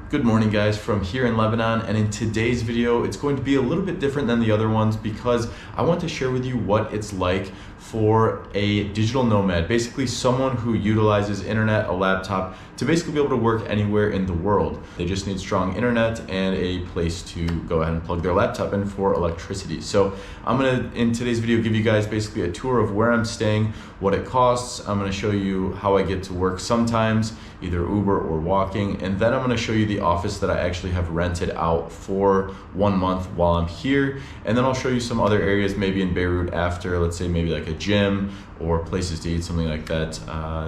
Good morning guys from here in Lebanon, and in today's video it's going to be a little bit different than the other ones because I want to share with you what it's like for a digital nomad, basically someone who utilizes internet, a laptop, to basically be able to work anywhere in the world. They just need strong internet and a place to go ahead and plug their laptop in for electricity. So I'm gonna, in today's video, give you guys basically a tour of where I'm staying, what it costs. I'm gonna show you how I get to work sometimes, either Uber or walking, and then I'm gonna show you the office that I actually have rented out for 1 month while I'm here. And then I'll show you some other areas maybe in Beirut after, let's say maybe like a gym or places to eat, something like that,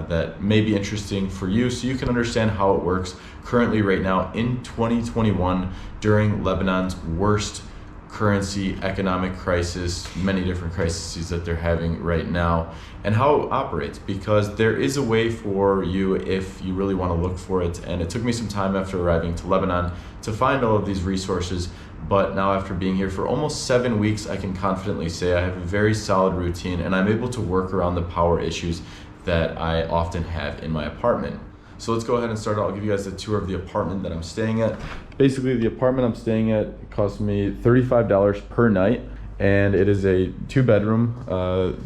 that may be interesting for you so you can understand how it works currently right now in 2021 during Lebanon's worst currency, economic crisis, many different crises that they're having right now, and how it operates, because there is a way for you if you really want to look for it. And it took me some time after arriving to Lebanon to find all of these resources, but now after being here for almost 7 weeks, I can confidently say I have a very solid routine and I'm able to work around the power issues that I often have in my apartment. So let's go ahead and start. I'll give you guys a tour of the apartment that I'm staying at. Basically, the apartment I'm staying at cost me $35 per night, and it is a 2-bedroom.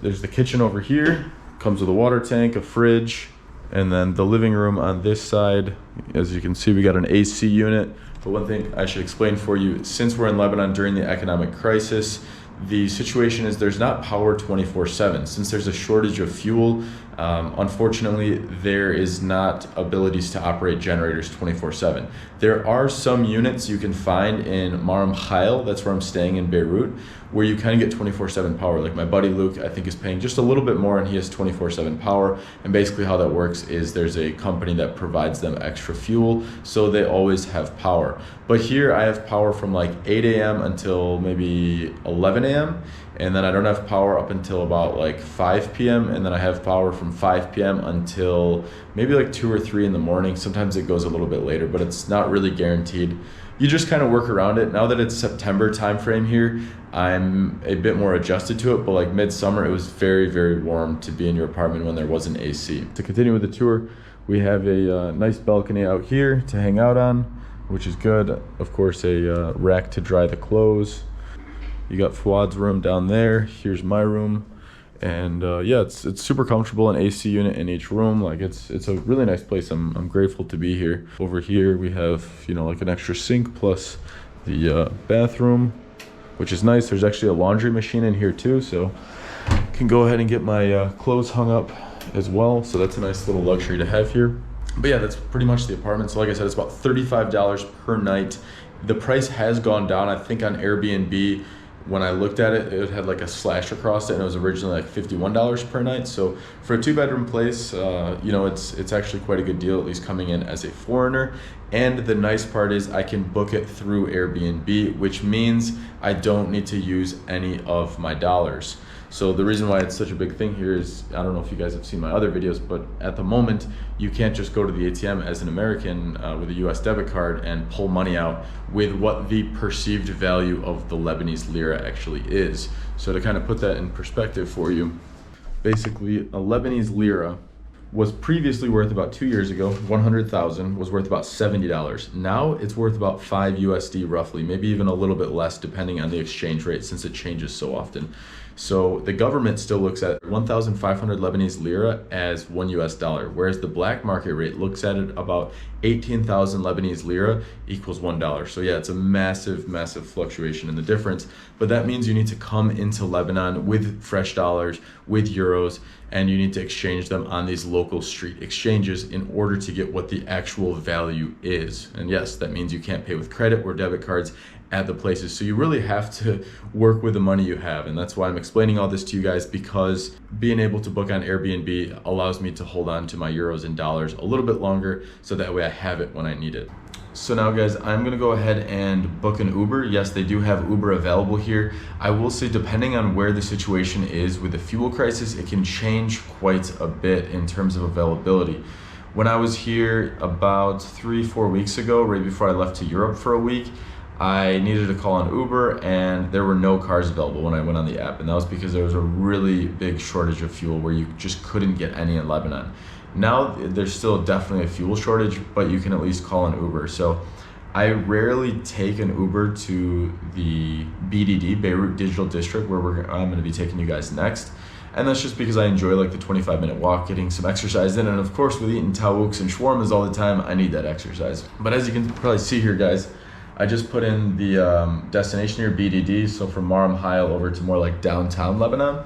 There's the kitchen over here, comes with a water tank, a fridge, and then the living room on this side. As you can see, we got an AC unit. But one thing I should explain for you, since we're in Lebanon during the economic crisis, the situation is there's not power 24/7. Since there's a shortage of fuel, unfortunately, there is not abilities to operate generators 24/7. There are some units you can find in Maram Khail, that's where I'm staying in Beirut, where you kind of get 24/7 power. Like my buddy Luke, I think, is paying just a little bit more and he has 24/7 power. And basically how that works is there's a company that provides them extra fuel, so they always have power. But here I have power from like 8 a.m. until maybe 11 a.m. And then I don't have power up until about like 5 p.m. And then I have power from 5 p.m. until maybe like 2 or 3 in the morning. Sometimes it goes a little bit later, but it's not really guaranteed. You just kind of work around it. Now that it's September timeframe here, I'm a bit more adjusted to it, but like midsummer, it was very, very warm to be in your apartment when there wasn't AC. To continue with the tour, we have a nice balcony out here to hang out on, which is good. Of course, a rack to dry the clothes. You got Fuad's room down there. Here's my room. And yeah, it's super comfortable, an AC unit in each room. Like it's a really nice place. I'm grateful to be here. Over here we have, you know, like an extra sink plus the bathroom, which is nice. There's actually a laundry machine in here too, so I can go ahead and get my clothes hung up as well. So that's a nice little luxury to have here. But yeah, that's pretty much the apartment. So like I said, it's about $35 per night. The price has gone down. I think on Airbnb, when I looked at it, it had like a slash across it, and it was originally like $51 per night. So for a 2-bedroom place, you know, it's actually quite a good deal, at least coming in as a foreigner. And the nice part is I can book it through Airbnb, which means I don't need to use any of my dollars. So the reason why it's such a big thing here is, I don't know if you guys have seen my other videos, but at the moment, you can't just go to the ATM as an American with a US debit card and pull money out with what the perceived value of the Lebanese lira actually is. So to kind of put that in perspective for you, basically a Lebanese lira was previously worth, about 2 years ago, 100,000, was worth about $70. Now it's worth about 5 USD roughly, maybe even a little bit less depending on the exchange rate since it changes so often. So the government still looks at 1,500 Lebanese lira as $1 whereas the black market rate looks at it about 18,000 Lebanese lira equals $1. So yeah, it's a massive, massive fluctuation in the difference. But that means you need to come into Lebanon with fresh dollars, with euros, and you need to exchange them on these local street exchanges in order to get what the actual value is. And yes, that means you can't pay with credit or debit cards at the places. So you really have to work with the money you have. And that's why I'm explaining all this to you guys, because being able to book on Airbnb allows me to hold on to my euros and dollars a little bit longer, so that way I have it when I need it. So now guys, I'm gonna go ahead and book an Uber. Yes, they do have Uber available here. I will say, depending on where the situation is with the fuel crisis, it can change quite a bit in terms of availability. When I was here about 3-4 weeks ago, right before I left to Europe for a week, I needed to call an Uber and there were no cars available when I went on the app. And that was because there was a really big shortage of fuel where you just couldn't get any in Lebanon. Now there's still definitely a fuel shortage, but you can at least call an Uber. So I rarely take an Uber to the BDD, Beirut Digital District, where I'm going to be taking you guys next. And that's just because I enjoy like the 25-minute walk, getting some exercise in. And of course, with eating tawuks and shawarmas all the time, I need that exercise. But as you can probably see here, guys, I just put in the destination here, BDD. So from Maram Hayal over to more like downtown Lebanon.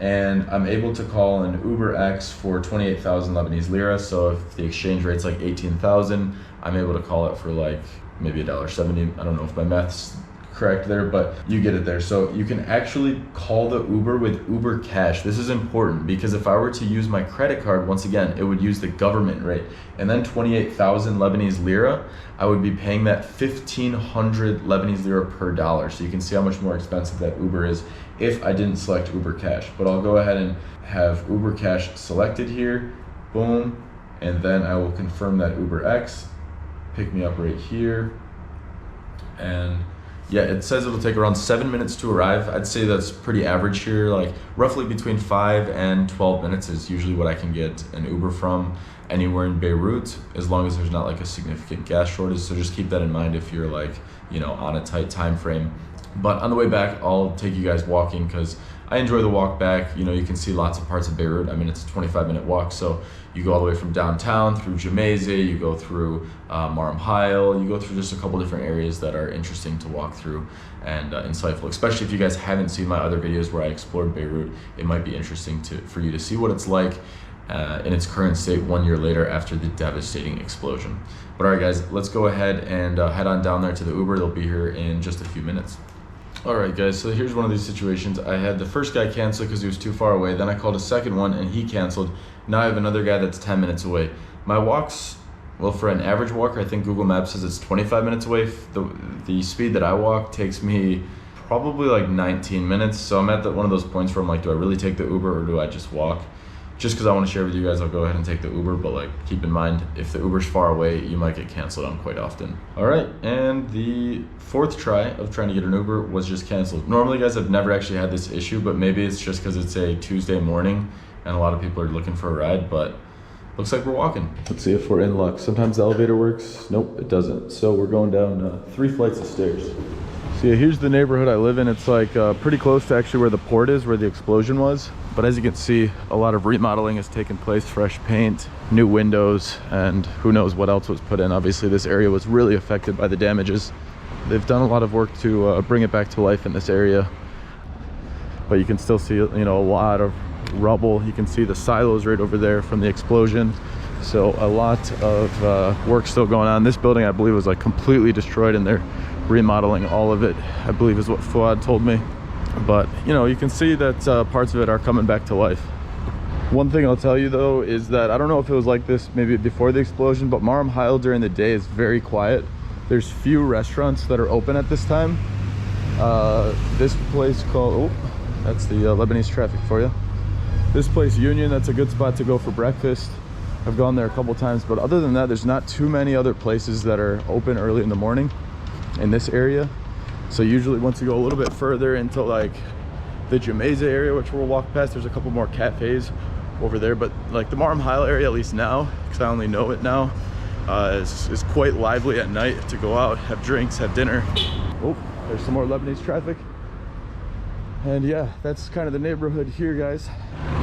And I'm able to call an Uber X for 28,000 Lebanese lira. So if the exchange rate's like 18,000, I'm able to call it for like maybe $1.70. I don't know if my math's correct there, but you get it there. So you can actually call the Uber with Uber Cash. This is important because if I were to use my credit card, once again, it would use the government rate. And then 28,000 Lebanese lira, I would be paying that 1,500 Lebanese lira per dollar. So you can see how much more expensive that Uber is if I didn't select Uber Cash. But I'll go ahead and have Uber Cash selected here, boom, and then I will confirm that Uber X, pick me up right here. And yeah, it says it'll take around 7 minutes to arrive. I'd say that's pretty average here, like roughly between 5 and 12 minutes is usually what I can get an Uber from anywhere in Beirut, as long as there's not like a significant gas shortage. So just keep that in mind if you're like, you know, on a tight time frame. But on the way back, I'll take you guys walking because I enjoy the walk back. You know, you can see lots of parts of Beirut. I mean, it's a 25-minute walk. So you go all the way from downtown through Gemmayzeh, you go through Maram Hayal, you go through just a couple different areas that are interesting to walk through and insightful, especially if you guys haven't seen my other videos where I explored Beirut. It might be interesting for you to see what it's like in its current state 1 year later after the devastating explosion. But all right, guys, let's go ahead and head on down there to the Uber. They'll be here in just a few minutes. All right, guys, so here's one of these situations. I had the first guy cancel because he was too far away. Then I called a second one and he canceled. Now I have another guy that's 10 minutes away. My walks, well, for an average walker, I think Google Maps says it's 25 minutes away. The speed that I walk takes me probably like 19 minutes. So I'm at one of those points where I'm like, do I really take the Uber or do I just walk? Just because I want to share with you guys, I'll go ahead and take the Uber, but like keep in mind, if the Uber's far away, you might get canceled on quite often. All right, and the fourth try of trying to get an Uber was just canceled. Normally, guys, I've never actually had this issue, but maybe it's just because it's a Tuesday morning and a lot of people are looking for a ride, but looks like we're walking. Let's see if we're in luck. Sometimes the elevator works. Nope, it doesn't. So we're going down 3 flights of stairs. So yeah, here's the neighborhood I live in. It's like pretty close to actually where the port is, where the explosion was. But as you can see, a lot of remodeling has taken place, fresh paint, new windows, and who knows what else was put in. Obviously, this area was really affected by the damages. They've done a lot of work to bring it back to life in this area. But you can still see, you know, a lot of rubble. You can see the silos right over there from the explosion. So a lot of work still going on. This building, I believe, was like completely destroyed and they're remodeling all of it, I believe is what Fuad told me. But you know, you can see that parts of it are coming back to life. One thing I'll tell you though is that I don't know if it was like this maybe before the explosion, but Maram Hayal during the day is very quiet. There's few restaurants that are open at this time. This place called, oh, that's the Lebanese traffic for you. This place, Union, that's a good spot to go for breakfast. I've gone there a couple times, but other than that, there's not too many other places that are open early in the morning in this area. So usually once you go a little bit further into like the Gemmayzeh area, which we'll walk past, there's a couple more cafes over there. But like the Maram Hayal area, at least now, because I only know it now, is quite lively at night to go out, have drinks, have dinner. Oh, there's some more Lebanese traffic. And yeah, that's kind of the neighborhood here, guys.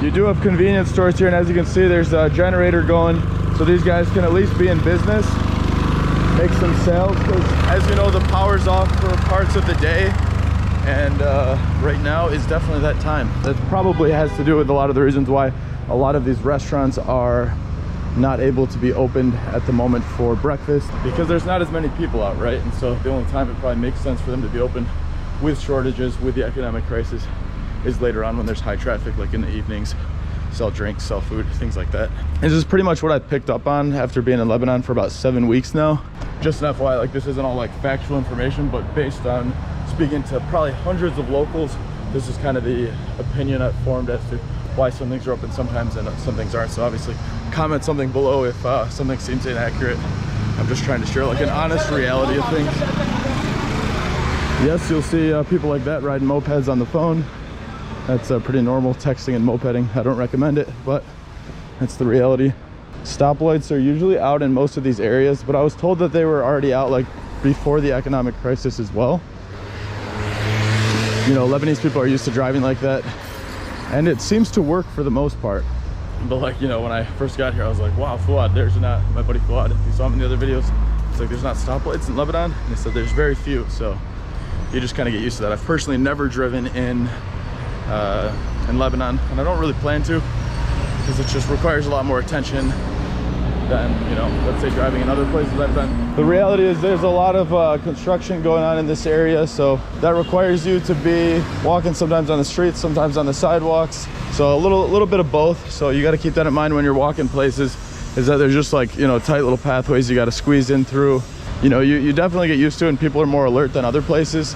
You do have convenience stores here, and as you can see, there's a generator going, so these guys can at least be in business, make some sales, because as you know, the power's off for parts of the day, and right now is definitely that time. That probably has to do with a lot of the reasons why a lot of these restaurants are not able to be opened at the moment for breakfast, because there's not as many people out, right? And so the only time it probably makes sense for them to be open with shortages, with the economic crisis, is later on when there's high traffic, like in the evenings, sell drinks, sell food, things like that. This is pretty much what I picked up on after being in Lebanon for about 7 weeks now. Just an FYI, like this isn't all like factual information, but based on speaking to probably hundreds of locals, this is kind of the opinion I've formed as to why some things are open sometimes and some things aren't. So obviously comment something below if something seems inaccurate. I'm just trying to share like an honest reality of things. Yes, you'll see people like that riding mopeds on the phone. That's pretty normal, texting and mopeding. I don't recommend it, but that's the reality. Stoplights are usually out in most of these areas, but I was told that they were already out like before the economic crisis as well. You know, Lebanese people are used to driving like that, and it seems to work for the most part. But like, you know, when I first got here, I was like, wow, Fuad, there's not, my buddy Fuad, if you saw him in the other videos, it's like, there's not stoplights in Lebanon. And he said there's very few, so you just kind of get used to that. I've personally never driven in Lebanon, and I don't really plan to, because it just requires a lot more attention than, you know, let's say driving in other places I've been. The reality is there's a lot of construction going on in this area, so that requires you to be walking sometimes on the streets, sometimes on the sidewalks. So a little bit of both. So you got to keep that in mind when you're walking places, is that there's just like, you know, tight little pathways you got to squeeze in through. You know, you definitely get used to it, and people are more alert than other places,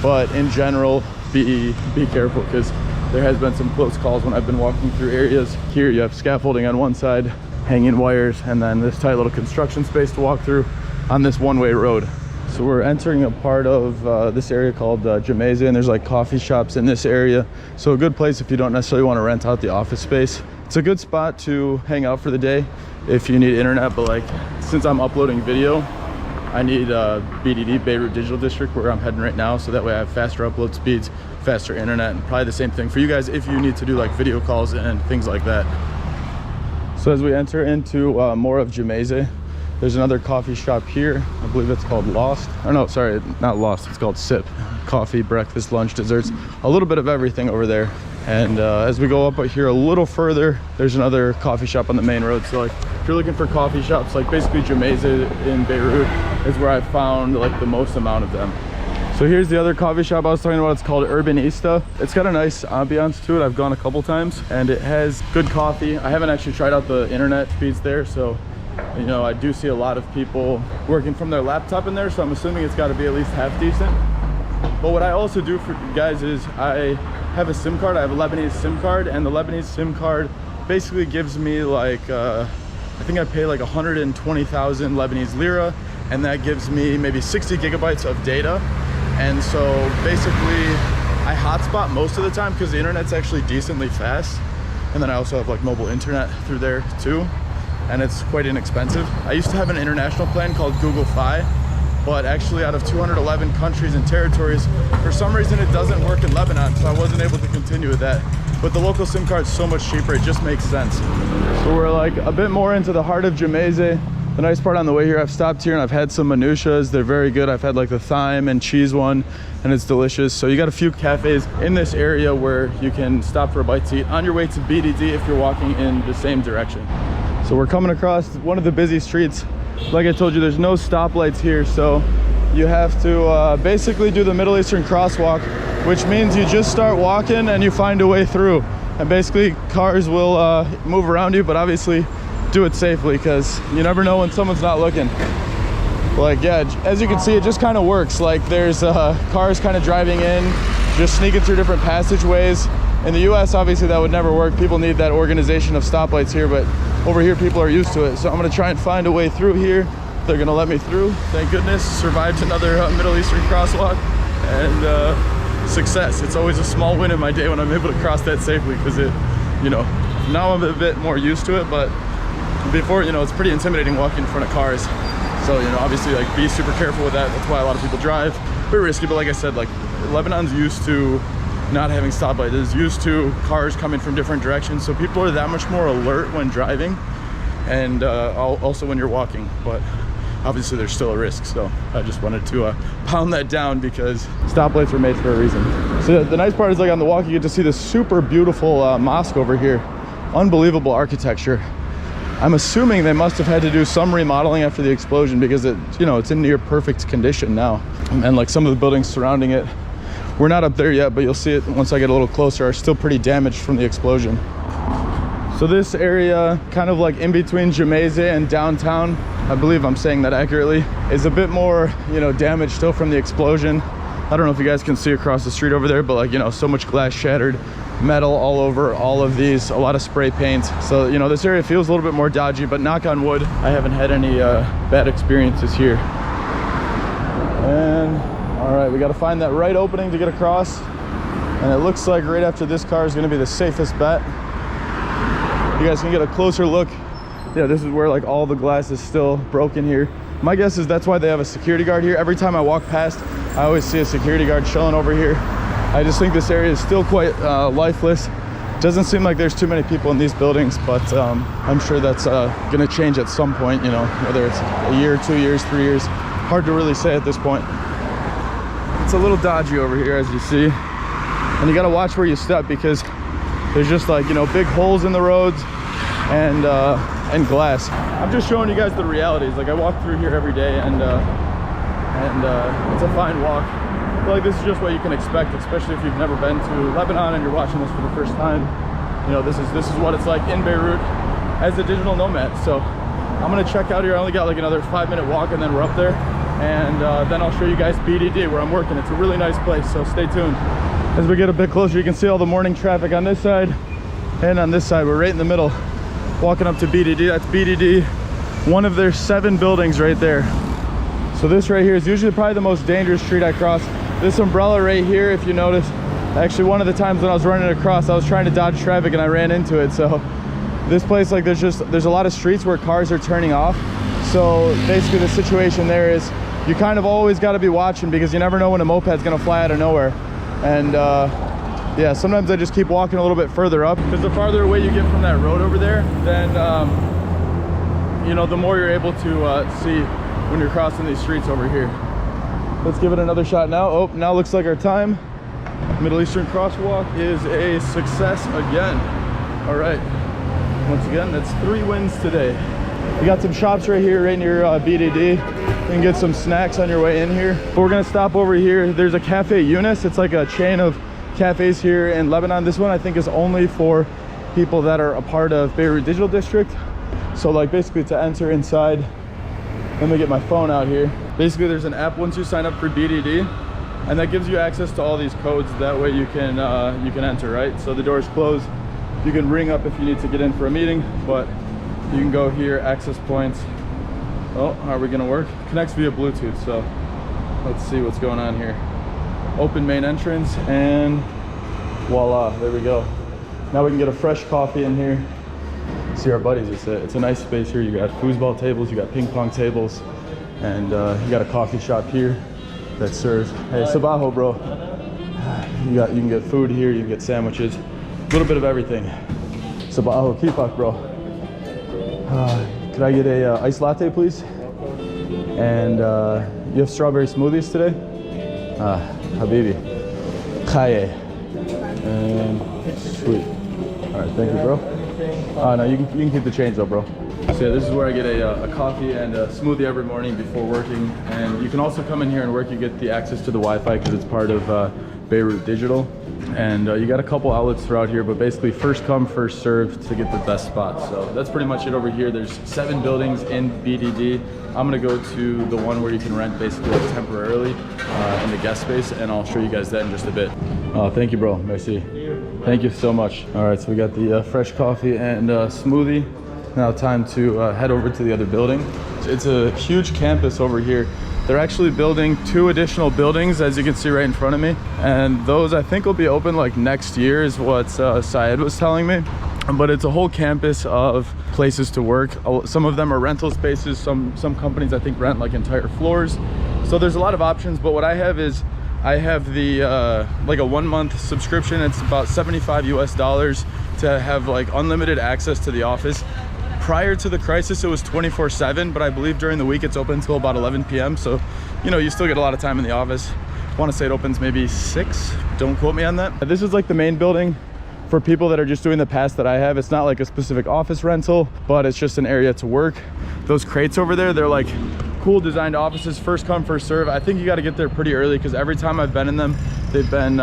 but in general, be careful, because there has been some close calls when I've been walking through areas. Here you have scaffolding on one side, hanging wires, and then this tight little construction space to walk through on this one-way road. So we're entering a part of this area called Gemmayzeh, and there's like coffee shops in this area. So a good place if you don't necessarily want to rent out the office space. It's a good spot to hang out for the day if you need internet, but like, since I'm uploading video, I need BDD, Beirut Digital District, where I'm heading right now, so that way I have faster upload speeds, faster internet, and probably the same thing for you guys if you need to do like video calls and things like that. So as we enter into more of Gemmayzeh, there's another coffee shop here. I believe it's called Lost. Or no, sorry, not Lost, it's called Sip. Coffee, breakfast, lunch, desserts, a little bit of everything over there. And as we go up here a little further, there's another coffee shop on the main road. So like, if you're looking for coffee shops, like basically Gemmayzeh in Beirut is where I found like the most amount of them. So here's the other coffee shop I was talking about. It's called Urbanista. It's got a nice ambiance to it. I've gone a couple times, and it has good coffee. I haven't actually tried out the internet speeds there, so you know, I do see a lot of people working from their laptop in there, so I'm assuming it's got to be at least half decent. But what I also do for you guys is I have a SIM card. I have a Lebanese SIM card, and the Lebanese SIM card basically gives me like I think I pay like 120,000 Lebanese lira, and that gives me maybe 60 gigabytes of data. And so basically I hotspot most of the time because the internet's actually decently fast. And then I also have like mobile internet through there too, and it's quite inexpensive. I used to have an international plan called Google Fi, but actually out of 211 countries and territories, for some reason it doesn't work in Lebanon, so I wasn't able to continue with that. But the local SIM card's so much cheaper, it just makes sense. So we're like a bit more into the heart of Gemmayzeh. The nice part on the way here, I've stopped here and I've had some minutas. They're very good. I've had like the thyme and cheese one, and it's delicious. So you got a few cafes in this area where you can stop for a bite to eat on your way to BDD if you're walking in the same direction. So we're coming across one of the busy streets. Like I told you, there's no stoplights here, so you have to basically do the Middle Eastern crosswalk, which means you just start walking and you find a way through. And basically cars will move around you, but obviously do it safely, because you never know when someone's not looking. Like, yeah, as you can see, it just kind of works. Like, there's cars kind of driving in, just sneaking through different passageways. In the US, obviously that would never work. People need that organization of stoplights here, but over here people are used to it. So I'm gonna try and find a way through here. They're gonna let me through, thank goodness. Survived another Middle Eastern crosswalk, and success. It's always a small win in my day when I'm able to cross that safely, because it, you know, now I'm a bit more used to it, but before, you know, it's pretty intimidating walking in front of cars. So, you know, obviously, like, be super careful with that. That's why a lot of people drive. Very risky, but like I said, like, Lebanon's used to not having stoplights. It's used to cars coming from different directions. So people are that much more alert when driving, and also when you're walking. But obviously, there's still a risk. So I just wanted to pound that down, because stoplights were made for a reason. So the nice part is, like, on the walk, you get to see this super beautiful mosque over here. Unbelievable architecture. I'm assuming they must have had to do some remodeling after the explosion, because it, you know, it's in near perfect condition now. And like some of the buildings surrounding it, we're not up there yet, but you'll see it once I get a little closer, are still pretty damaged from the explosion. So this area, kind of like in between Gemmayzeh and downtown, I believe I'm saying that accurately, is a bit more, you know, damaged still from the explosion. I don't know if you guys can see across the street over there, but like, you know, so much glass shattered, metal all over all of these, a lot of spray paint. So, you know, this area feels a little bit more dodgy, but knock on wood, I haven't had any bad experiences here. And all right, we got to find that right opening to get across. And it looks like right after this car is going to be the safest bet. You guys can get a closer look. Yeah, this is where like all the glass is still broken here. My guess is that's why they have a security guard here. Every time I walk past, I always see a security guard chilling over here. I just think this area is still quite lifeless. Doesn't seem like there's too many people in these buildings, but I'm sure that's gonna change at some point, you know, whether it's a year, 2 years, 3 years. Hard to really say at this point. It's a little dodgy over here, as you see. And you gotta watch where you step because there's just like, you know, big holes in the roads and glass. I'm just showing you guys the realities. Like I walk through here every day and it's a fine walk. I feel like this is just what you can expect, especially if you've never been to Lebanon and you're watching this for the first time. You know, this is what it's like in Beirut as a digital nomad. So I'm gonna check out here. I only got like another 5-minute walk and then we're up there. And then I'll show you guys BDD where I'm working. It's a really nice place, so stay tuned. As we get a bit closer, you can see all the morning traffic on this side and on this side. We're right in the middle, walking up to BDD. That's BDD, one of their 7 buildings right there. So this right here is usually probably the most dangerous street I cross. This umbrella right here, if you notice, actually one of the times when I was running across, I was trying to dodge traffic and I ran into it. So this place, like there's a lot of streets where cars are turning off. So basically the situation there is you kind of always got to be watching because you never know when a moped's gonna fly out of nowhere. And yeah, sometimes I just keep walking a little bit further up because the farther away you get from that road over there, then you know, the more you're able to see when you're crossing these streets over here. Let's give it another shot now. Oh, now looks like our time. Middle Eastern crosswalk is a success again. All right, once again, that's 3 wins today. We got some shops right here, right near BDD. You can get some snacks on your way in here. But we're gonna stop over here. There's a Cafe Yunus. It's like a chain of cafes here in Lebanon. This one I think is only for people that are a part of Beirut Digital District. So like basically to enter inside, let me get my phone out here. Basically there's an app once you sign up for BDD, and that gives you access to all these codes. That way you can enter, right? So the doors close. You can ring up if you need to get in for a meeting, but you can go here, access points. Oh, how are we gonna work? Connects via Bluetooth, so let's see what's going on here. Open main entrance, and voila, there we go. Now we can get a fresh coffee in here. See our buddies. It's a nice space here. You got foosball tables, you got ping pong tables, and you got a coffee shop here that serves. Hey, sabaho, bro. You can get food here. You can get sandwiches, a little bit of everything. Sabaho, kifak, bro. Could I get a iced latte, please? And you have strawberry smoothies today? Habibi. Chaye. And sweet. All right, thank you, bro. No, you can keep the change though, bro. So yeah, this is where I get a coffee and a smoothie every morning before working. And you can also come in here and work. You get the access to the Wi-Fi because it's part of Beirut Digital. And you got a couple outlets throughout here, but basically first come, first served to get the best spots. So that's pretty much it over here. There's 7 buildings in BDD. I'm gonna go to the one where you can rent basically like temporarily in the guest space, and I'll show you guys that in just a bit. Thank you, bro. Merci. Thank you so much. All right, so we got the fresh coffee and smoothie. Now time to head over to the other building. It's a huge campus over here. They're actually building 2 additional buildings, as you can see right in front of me. And those I think will be open like next year is what Syed was telling me. But it's a whole campus of places to work. Some of them are rental spaces. Some companies I think rent like entire floors. So there's a lot of options, but what I have is I have the like a 1-month subscription. It's about $75 US to have like unlimited access to the office. Prior to the crisis, it was 24/7, but I believe during the week it's open until about 11 p.m. So, you know, you still get a lot of time in the office. I want to say it opens maybe 6. Don't quote me on that. This is like the main building for people that are just doing the pass that I have. It's not like a specific office rental, but it's just an area to work. Those crates over there, they're like cool designed offices, first come, first serve. I think you got to get there pretty early because every time I've been in them, they've been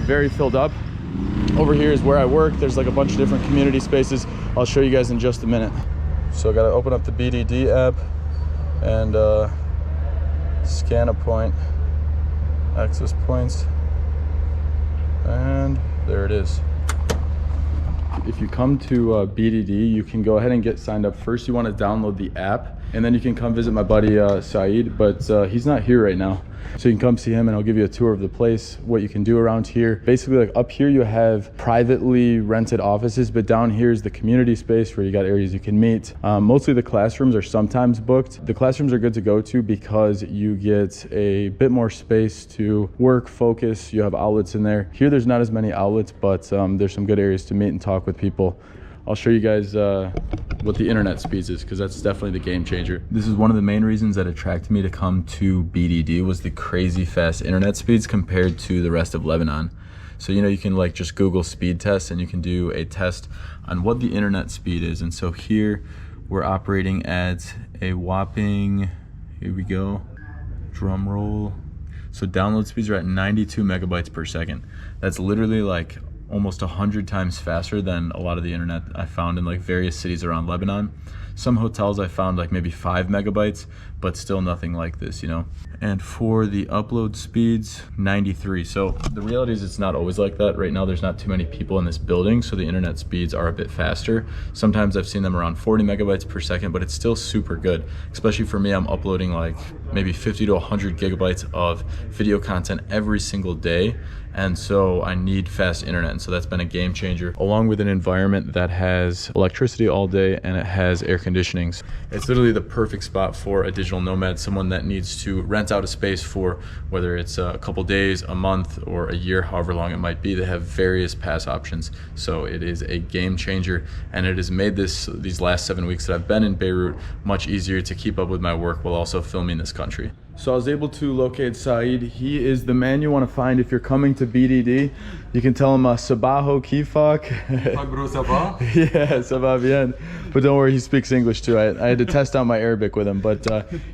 very filled up. Over here is where I work. There's like a bunch of different community spaces. I'll show you guys in just a minute. So I got to open up the BDD app and scan a point, access points, and there it is. If you come to BDD, you can go ahead and get signed up. First, you want to download the app. and then you can come visit my buddy Saeed, but he's not here right now. So you can come see him and I'll give you a tour of the place, what you can do around here. Basically, like up here you have privately rented offices, but down here is the community space where you got areas you can meet. Mostly the classrooms are sometimes booked. The classrooms are good to go to because you get a bit more space to work, focus. You have outlets in there. Here there's not as many outlets, but there's some good areas to meet and talk with people. I'll show you guys what the internet speeds is, because that's definitely the game changer. This is one of the main reasons that attracted me to come to BDD, was the crazy fast internet speeds compared to the rest of Lebanon. So, you know, you can like just Google speed tests and you can do a test on what the internet speed is. And so here we're operating at a whopping, here we go, drum roll. So download speeds are at 92 megabytes per second. That's literally like almost 100 times faster than a lot of the internet I found in like various cities around Lebanon. Some hotels I found like maybe 5 megabytes, but still nothing like this, you know? And for the upload speeds, 93. So the reality is it's not always like that. Right now there's not too many people in this building, so the internet speeds are a bit faster. Sometimes I've seen them around 40 megabytes per second, but it's still super good. Especially for me, I'm uploading like maybe 50 to 100 gigabytes of video content every single day. And so I need fast internet, and so that's been a game changer, along with an environment that has electricity all day and it has air conditioning. It's literally the perfect spot for a digital nomad, someone that needs to rent out a space for whether it's a couple days, a month, or a year, however long it might be. They have various pass options, so it is a game changer, and it has made these last 7 weeks that I've been in Beirut much easier to keep up with my work while also filming this country. So I was able to locate Saeed. He is the man you want to find if you're coming to BDD. You can tell him Sabaho Kifak. Bro, Sabah? Yeah, Sabah bien. But don't worry, he speaks English too. I had to test out my Arabic with him, but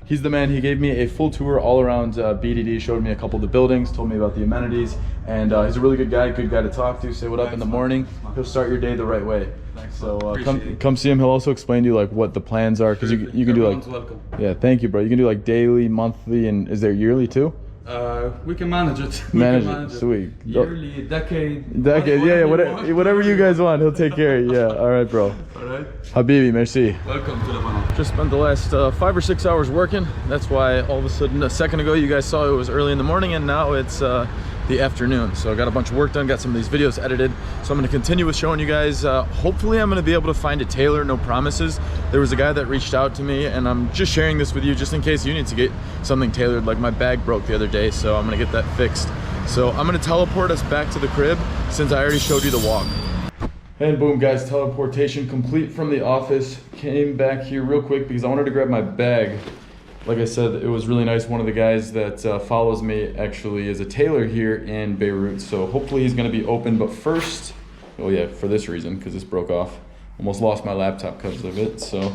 he's the man. He gave me a full tour all around BDD, showed me a couple of the buildings, told me about the amenities, and he's a really good guy to talk to, say what up in the morning. He'll start your day the right way. So come see him. He'll also explain to you like what the plans are, because you can do like, yeah, thank you, bro. You can do like daily, monthly, and is there yearly too? We can manage it. Manage it. Sweet. Yearly, decade, yeah, whatever you guys want, he'll take care of you. Yeah, all right, bro. All right. Habibi, merci. Welcome to Lebanon. Just spent the last 5 or 6 hours working. That's why all of a sudden, a second ago, you guys saw it was early in the morning, and now it's the afternoon. So I got a bunch of work done, got some of these videos edited. So I'm gonna continue with showing you guys. Hopefully I'm gonna be able to find a tailor, no promises. There was a guy that reached out to me, and I'm just sharing this with you just in case you need to get something tailored. Like my bag broke the other day, so I'm gonna get that fixed. So I'm gonna teleport us back to the crib since I already showed you the walk. And boom, guys, teleportation complete from the office. Came back here real quick because I wanted to grab my bag. Like I said, it was really nice. One of the guys that follows me actually is a tailor here in Beirut, so hopefully he's gonna be open. But first, oh yeah, for this reason, because this broke off. Almost lost my laptop because of it, so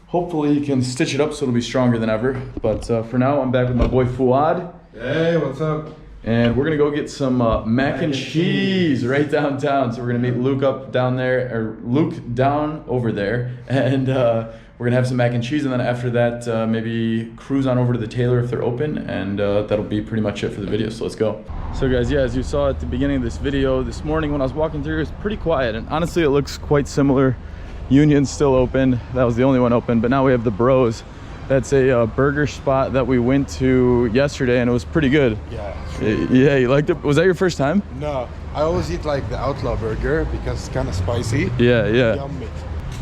hopefully he can stitch it up so it'll be stronger than ever. But for now, I'm back with my boy Fuad. Hey, what's up? And we're gonna go get some mac and cheese right downtown. So we're gonna meet Luke up down there, or Luke down over there, and we're gonna have some mac and cheese, and then after that, maybe cruise on over to the tailor if they're open, and that'll be pretty much it for the video, so let's go. So guys, yeah, as you saw at the beginning of this video, this morning when I was walking through, it was pretty quiet, and honestly, it looks quite similar. Union's still open. That was the only one open, but now we have the Bros. That's a burger spot that we went to yesterday, and it was pretty good. Yeah. Yeah, you liked it? Was that your first time? No, I always eat like the Outlaw burger because it's kind of spicy. Yeah. Yummy.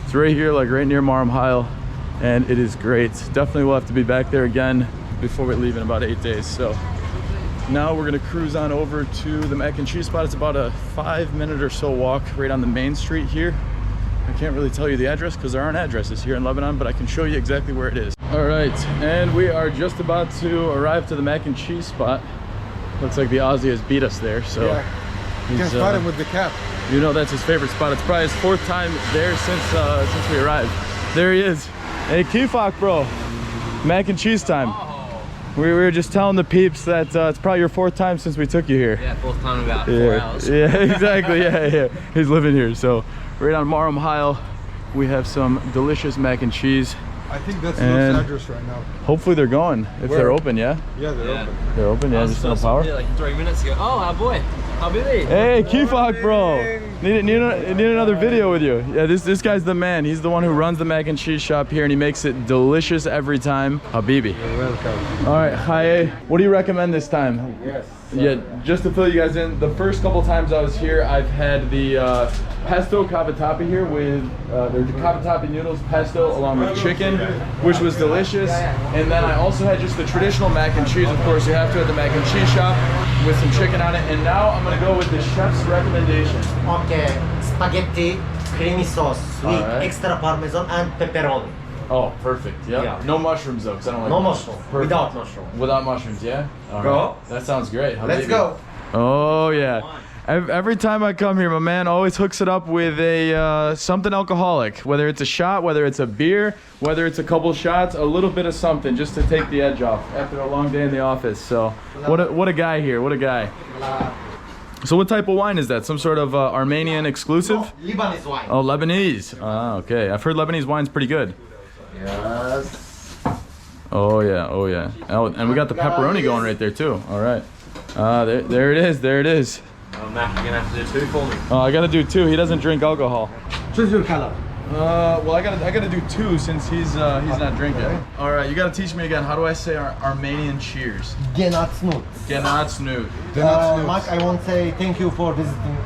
It's right here, like right near Marham Heil, and it is great. Definitely we'll have to be back there again before we leave in about 8 days. So now we're gonna cruise on over to the mac and cheese spot. It's about a 5-minute or so walk right on the main street here. I can't really tell you the address because there aren't addresses here in Lebanon, but I can show you exactly where it is. All right, and we are just about to arrive to the mac and cheese spot. Looks like the Aussie has beat us there, so. Yeah. You can spot him with the cap. You know that's his favorite spot. It's probably his 4th time there since we arrived. There he is. Hey, Kifak, bro. Mac and cheese time. Oh. We were just telling the peeps that it's probably your 4th time since we took you here. Yeah, 4th time in about 4 hours. Yeah, exactly. Yeah. He's living here. So right on Marham Heil, we have some delicious mac and cheese. I think that's And- Luke's address right now. Hopefully they're going. If they're open, yeah. Yeah, they're open. They're open, yeah. Just no power. Like 3 minutes ago. Oh, our boy. How busy? Hey, Kifak, bro. Need another video with you. Yeah, this guy's the man. He's the one who runs the mac and cheese shop here, and he makes it delicious every time. Habibi. You're welcome. All right, Haye, what do you recommend this time? Yes. Yeah, just to fill you guys in, the first couple times I was here, I've had the pesto cavatappi here with the cavatappi noodles, pesto, along with chicken, which was delicious. And then I also had just the traditional mac and cheese. Of course, you have to have the mac and cheese shop with some chicken on it. And now I'm gonna go with the chef's recommendation. Okay, spaghetti, creamy sauce, with Alright. extra parmesan and pepperoni. Oh, perfect. Yep. Yeah. No mushrooms though, because I don't like No mushrooms. mushroom, Perfect. without mushroom. Without mushrooms, yeah? All Go. right. That sounds great. Let's Habibi. go. Oh yeah. Every time I come here, my man always hooks it up with a something alcoholic. Whether it's a shot, whether it's a beer, whether it's a couple shots, a little bit of something just to take the edge off after a long day in the office. So what a guy here. What a guy. So what type of wine is that? Some sort of Armenian exclusive? Lebanese wine. Oh, Lebanese. Ah, okay. I've heard Lebanese wine's pretty good. Yes. Oh yeah, oh yeah. Oh, and we got the pepperoni going right there too. All right. There it is. There it is. Oh, Mac, you're gonna have to do 2 for me. Oh, I gotta do 2. He doesn't drink alcohol. Choose your color. Well, I gotta do 2 since he's not drinking. All right, you gotta teach me again. How do I say Armenian cheers? Genatsnut. Genatsnut. Mark, I want to say thank you for visiting.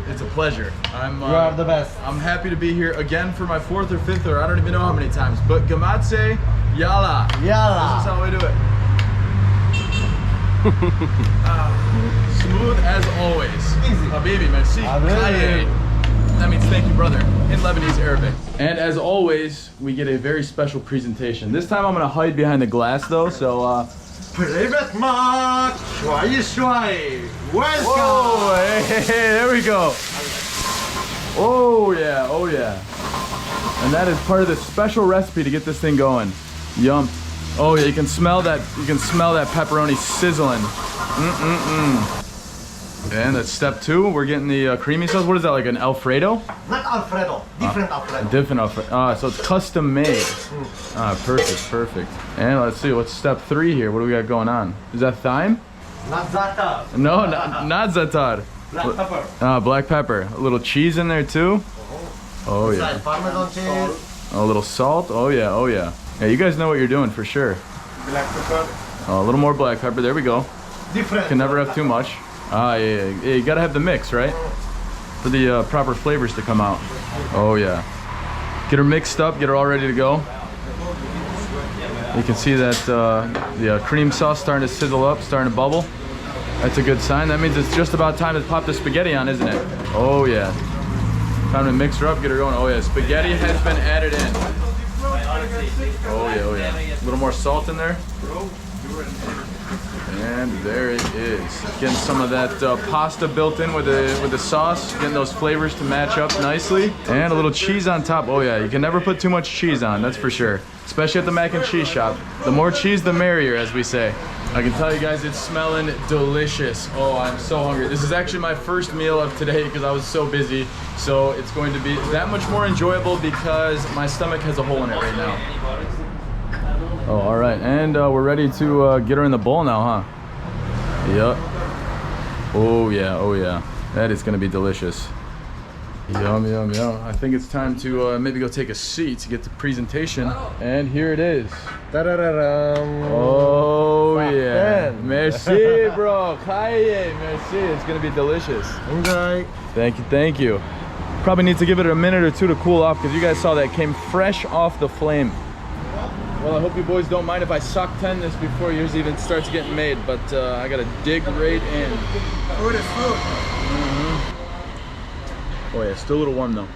It's a pleasure. You are the best. I'm happy to be here again for my 4th or 5th, or I don't even know how many times. But Gamatse, yalla. This is Yalla. how we do it. Smooth as always. Easy. Habibi, merci. Habibi. Haye. That means thank you, brother, in Lebanese Arabic. And as always, we get a very special presentation. This time I'm gonna hide behind the glass though, so Привет, Mark. Shwai shwai. Welcome. whoa, hey, there we go. Oh yeah, oh yeah. And that is part of the special recipe to get this thing going. Yum. Oh yeah, you can smell that pepperoni sizzling. And that's step 2. We're getting the creamy sauce. What is that, like an Alfredo? Not Alfredo. Different Alfredo. Different Alfredo. So it's custom made. Perfect. And let's see, what's step 3 here? What do we got going on? Is that thyme? Not za'atar. No, not za'atar. Black pepper. Black pepper. A little cheese in there too. Oh yeah. Side Parmesan cheese. A little salt. Oh yeah. Yeah, you guys know what you're doing for sure. Black pepper. A little more black pepper. There we go. Different. Can never have too much. Yeah. You gotta have the mix, right? For the proper flavors to come out. Oh yeah. Get her mixed up, get her all ready to go. You can see that the cream sauce starting to sizzle up, starting to bubble. That's a good sign. That means it's just about time to pop the spaghetti on, isn't it? Oh yeah. Time to mix her up, get her going. Oh yeah, spaghetti has been added in. Oh yeah. A little more salt in there. And there it is. Getting some of that pasta built in with the sauce. Getting those flavors to match up nicely. And a little cheese on top. Oh yeah, you can never put too much cheese on, that's for sure. Especially at the mac and cheese shop. The more cheese, the merrier, as we say. I can tell you guys it's smelling delicious. Oh, I'm so hungry. This is actually my first meal of today because I was so busy. So it's going to be that much more enjoyable because my stomach has a hole in it right now. Oh, all right, and we're ready to get her in the bowl now, huh? Yep. Oh yeah. That is gonna be delicious. Yum. I think it's time to maybe go take a seat to get the presentation. And here it is. Oh yeah. Merci, bro. Kaye, merci. It's gonna be delicious. Enjoy. Thank you. Probably need to give it a minute or 2 to cool off because you guys saw that came fresh off the flame. Well, I hope you boys don't mind if I suck 10 this before yours even starts getting made, but I gotta dig right in. Food is food. Oh yeah, still a little warm though.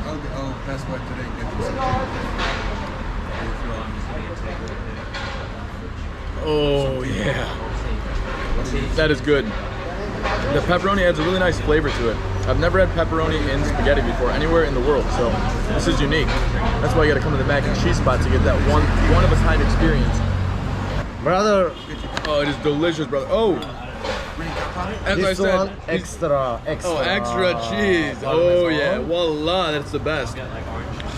I'll pass by today and get you some. Oh yeah. That is good. The pepperoni adds a really nice flavor to it. I've never had pepperoni in spaghetti before anywhere in the world, so this is unique. That's why you gotta come to the mac and cheese spot to get that one of a kind experience. Brother, Oh, it is delicious, brother. Oh, as I this said, one extra. oh, extra cheese. Oh yeah, voila, that's the best.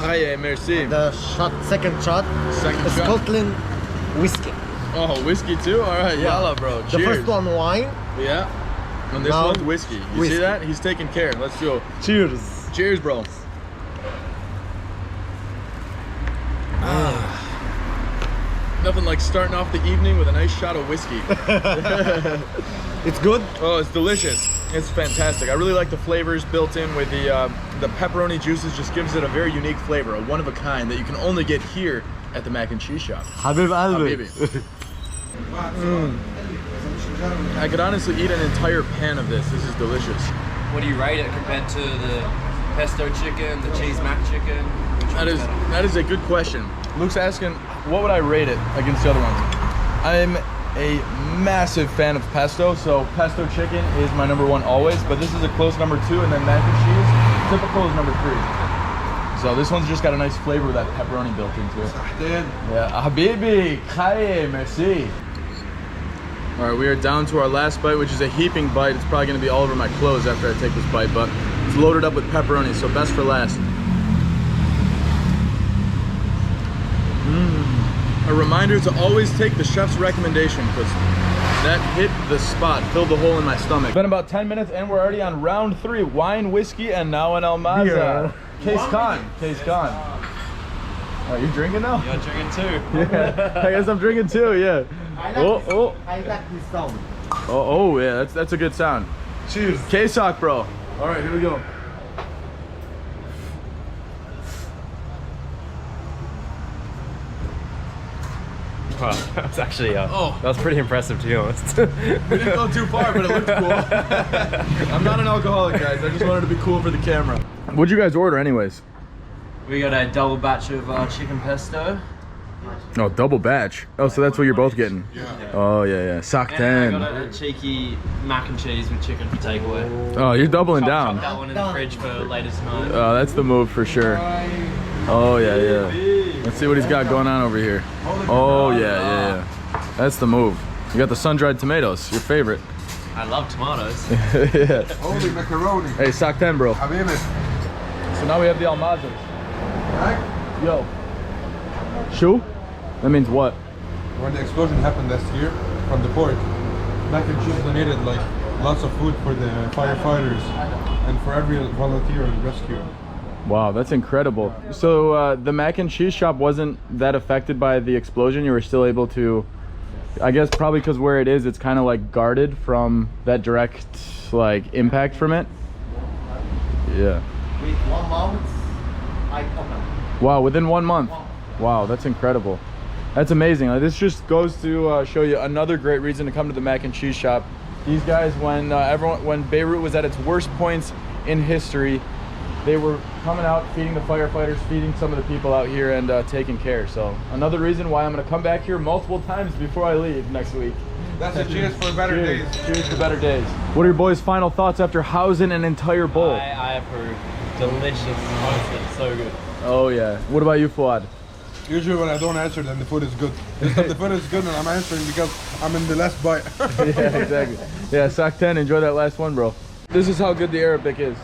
Chaye, merci. The shot, second shot, Second the shot. Scotland whiskey. Oh, whiskey too? All right, yalla, bro. The Cheers. first one wine. Yeah. And this Now, one's whiskey. You see whiskey. that? He's taking care. Let's go. Cheers. Cheers, bro. Nothing like starting off the evening with a nice shot of whiskey. It's good. Oh, it's delicious. It's fantastic. I really like the flavors built in with the pepperoni juices. Just gives it a very unique flavor, a one of a kind that you can only get here at the mac and cheese shop. Habib Habibi. I could honestly eat an entire pan of this. This is delicious. What do you rate it compared to the pesto chicken, the cheese mac chicken? Which one's better? That is a good question. Luke's asking, what would I rate it against the other ones? I'm a massive fan of pesto, so pesto chicken is my #1 always, but this is a close #2, and then mac and cheese, typical is #3. So this one's just got a nice flavor with that pepperoni built into it. Yeah, Habibi, Khaye, merci. All right, we are down to our last bite, which is a heaping bite. It's probably gonna be all over my clothes after I take this bite, but it's loaded up with pepperoni, so best for last. A reminder to always take the chef's recommendation, because that hit the spot, filled the hole in my stomach. It's been about 10 minutes and we're already on round 3. Wine, whiskey, and now an Almaza. Yeah. Case Khan. Case Khan. Are you drinking now? You're drinking too. Yeah, I guess I'm drinking too, yeah. Oh, I like this sound. oh, yeah, that's a good sound. Cheers. K-Sock, bro. All right, here we go. Wow, that was actually that Oh. was pretty impressive, to be honest. We didn't go too far, but it looked cool. I'm not an alcoholic, guys. I just wanted to be cool for the camera. What'd you guys order anyways? We got a double batch of chicken pesto. Oh, double batch. Oh, so that's what you're both getting? Yeah. Oh, yeah. Sock And I 10. got a cheeky mac and cheese with chicken for takeaway. Oh, you're doubling Chuck down. that one in the fridge for later tonight. Oh, that's the move for sure. Oh, yeah. Let's see what he's got going on over here. Oh, yeah. That's the move. You got the sun-dried tomatoes, your favorite. I love tomatoes. Yeah. Holy macaroni. Hey, Sock 10, bro. Habibi. So now we have the Almazas. Yo. Shoe? That means what? When the explosion happened last year from the port, mac and cheese donated like lots of food for the firefighters and for every volunteer in rescue. Wow, that's incredible. So the mac and cheese shop wasn't that affected by the explosion? You were still able to, I guess probably because where it is, it's kind of like guarded from that direct like impact from it? Yeah. With 1 month, I open. Wow, within 1 month. Wow, that's incredible. That's amazing. Like, this just goes to show you another great reason to come to the mac and cheese shop. These guys, when Beirut was at its worst points in history, they were coming out, feeding the firefighters, feeding some of the people out here, and taking care. So another reason why I'm going to come back here multiple times before I leave next week. That's a cheers for better days. Cheers to better days. What are your boys' final thoughts after housing an entire bowl? I approve. Delicious, honestly, so good. Oh yeah. What about you, Fuad? Usually when I don't answer, then the food is good. This time the food is good and I'm answering because I'm in the last bite. Yeah, exactly. Yeah, Sock 10, enjoy that last one, bro. This is how good the Arabic is.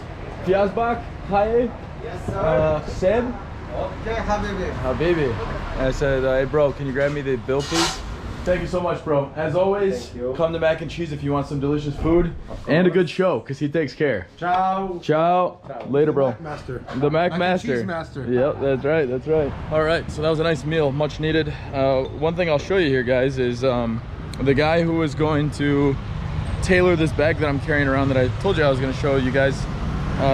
Fiazbak, Khaye, Yes, sir. Seb, Okay, Habibi. Habibi. I said, hey bro, can you grab me the bill, please? Thank you so much, bro. As always, come to Mac and Cheese if you want some delicious food and a good show, because he takes care. Ciao. Ciao. Later, bro. Master. The Mac and Master. Cheese Master. Yep, that's right. All right, so that was a nice meal, much needed. One thing I'll show you here, guys, is the guy who was going to tailor this bag that I'm carrying around that I told you I was going to show you guys.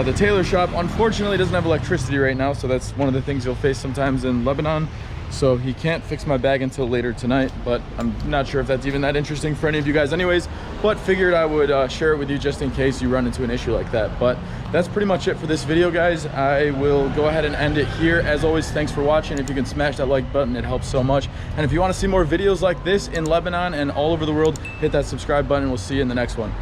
The tailor shop, unfortunately, doesn't have electricity right now, so that's one of the things you'll face sometimes in Lebanon. So he can't fix my bag until later tonight, but I'm not sure if that's even that interesting for any of you guys anyways, but figured I would share it with you just in case you run into an issue like that. But that's pretty much it for this video, guys. I will go ahead and end it here. As always, thanks for watching. If you can smash that like button, it helps so much. And if you want to see more videos like this in Lebanon and all over the world, hit that subscribe button. We'll see you in the next one.